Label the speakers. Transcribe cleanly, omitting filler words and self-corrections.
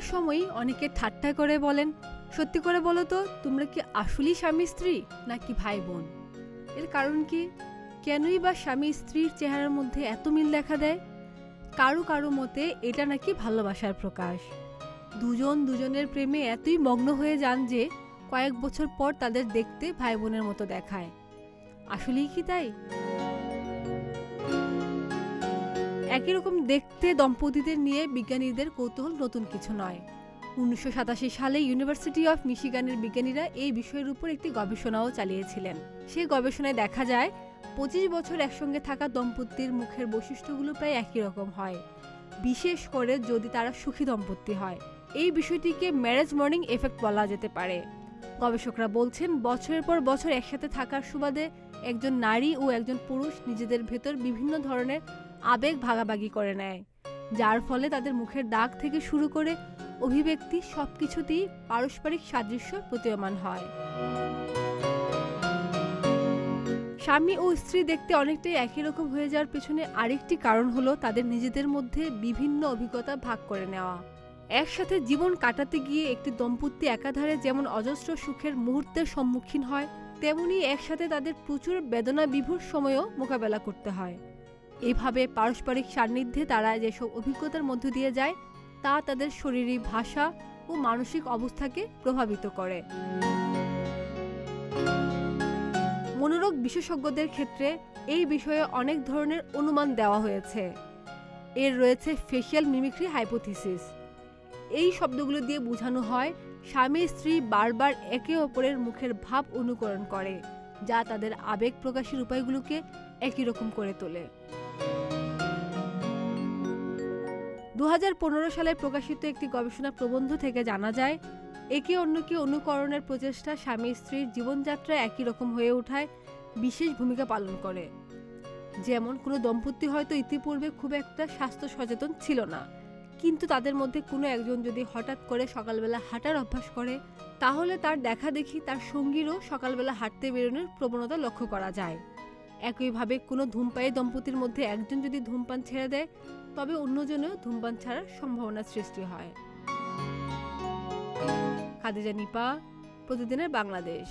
Speaker 1: অনেক সময়ই অনেকে ঠাট্টা করে বলেন, সত্যি করে বলো তো তোমরা কি আসলেই স্বামী স্ত্রী নাকি ভাই বোন? এর কারণ কি? কেনই বা স্বামী স্ত্রীর চেহারার মধ্যে এত মিল দেখা দেয়? কারো কারো মতে এটা নাকি ভালোবাসার প্রকাশ। দুজন দুজনের প্রেমে এতই মগ্ন হয়ে যান যে কয়েক বছর পর তাদের দেখতে ভাই বোনের মতো দেখায়। আসলেই কি তাই? একই রকম দেখতে দম্পতিদের নিয়ে বিজ্ঞানীদের কৌতূহল নতুন কিছু নয়। 1987 সালে ইউনিভার্সিটি অফ মিশিগানের বিজ্ঞানীরা এই বিষয়ের উপর একটি গবেষণাও চালিয়েছিলেন। সেই গবেষণায় দেখা যায় 25 বছর একসঙ্গে থাকা দম্পতির মুখের বৈশিষ্ট্যগুলো প্রায় একই রকম হয়, বিশেষ করে যদি তারা সুখী দম্পতি হয়। এই বিষয়টিকে ম্যারেজ মর্নিং এফেক্ট বলা যেতে পারে। গবেষকরা বলছেন, বছরের পর বছর একসাথে থাকার সুবাদে একজন নারী ও একজন পুরুষ নিজেদের ভেতর বিভিন্ন ধরনের আবেগ ভাগাভাগি করে নেয়, যার ফলে তাদের মুখের দাগ থেকে শুরু করে অভিব্যক্তি সবকিছুতেই পারস্পরিক সাদৃশ্য প্রতীয়মান হয়। স্বামী ও স্ত্রী দেখতে অনেকটাই একই রকম হয়ে যাওয়ার পেছনে আরেকটি কারণ হলো তাদের নিজেদের মধ্যে বিভিন্ন অভিজ্ঞতা ভাগ করে নেওয়া। একসাথে জীবন কাটাতে গিয়ে একটি দম্পতি একাধারে যেমন অজস্র সুখের মুহূর্তের সম্মুখীন হয়, তেমনি একসাথে তাদের প্রচুর বেদনা বিভোর সময়ও মোকাবেলা করতে হয়। এভাবে পারস্পরিক সান্নিধ্যে তারা যেসব অভিজ্ঞতার মধ্য দিয়ে যায় তা তাদের শরীরী ভাষা ও মানসিক অবস্থাকে প্রভাবিত করে। মনোরোগ বিশেষজ্ঞদের ক্ষেত্রে এই বিষয়ে অনেক ধরনের অনুমান দেওয়া হয়েছে। এর রয়েছে ফেশিয়াল মিমিক্রি হাইপোথিসিস। এই শব্দগুলো দিয়ে বোঝানো হয় স্বামী স্ত্রী বারবার একে অপরের মুখের ভাব অনুকরণ করে, যা তাদের আবেগ প্রকাশের উপায়গুলোকে একই রকম করে তোলে। 2015 সালে প্রকাশিত একটি গবেষণা প্রবন্ধ থেকে জানা যায়, একে অন্যকে অনুকরণের প্রচেষ্টা স্বামী স্ত্রীর জীবনযাত্রা একই রকম হয়ে ওঠায় বিশেষ ভূমিকা পালন করে। যেমন কোনো দম্পতি হয়তো ইতিপূর্বে খুব একটা স্বাস্থ্য সচেতন ছিল না, কিন্তু তাদের মধ্যে কোনো একজন যদি হঠাৎ করে সকালবেলা হাঁটার অভ্যাস করে, তাহলে তার দেখা দেখি তার সঙ্গীরও সকালবেলা হাঁটতে বেরোনোর প্রবণতা লক্ষ্য করা যায়। একইভাবে কোনো ধূমপায়ী দম্পতির মধ্যে একজন যদি ধূমপান ছেড়ে দেয়, তবে অন্যজনেও ধূমপান ছাড়ার সম্ভাবনা সৃষ্টি হয়। খাদিজা নিপা, প্রতিদিনের বাংলাদেশ।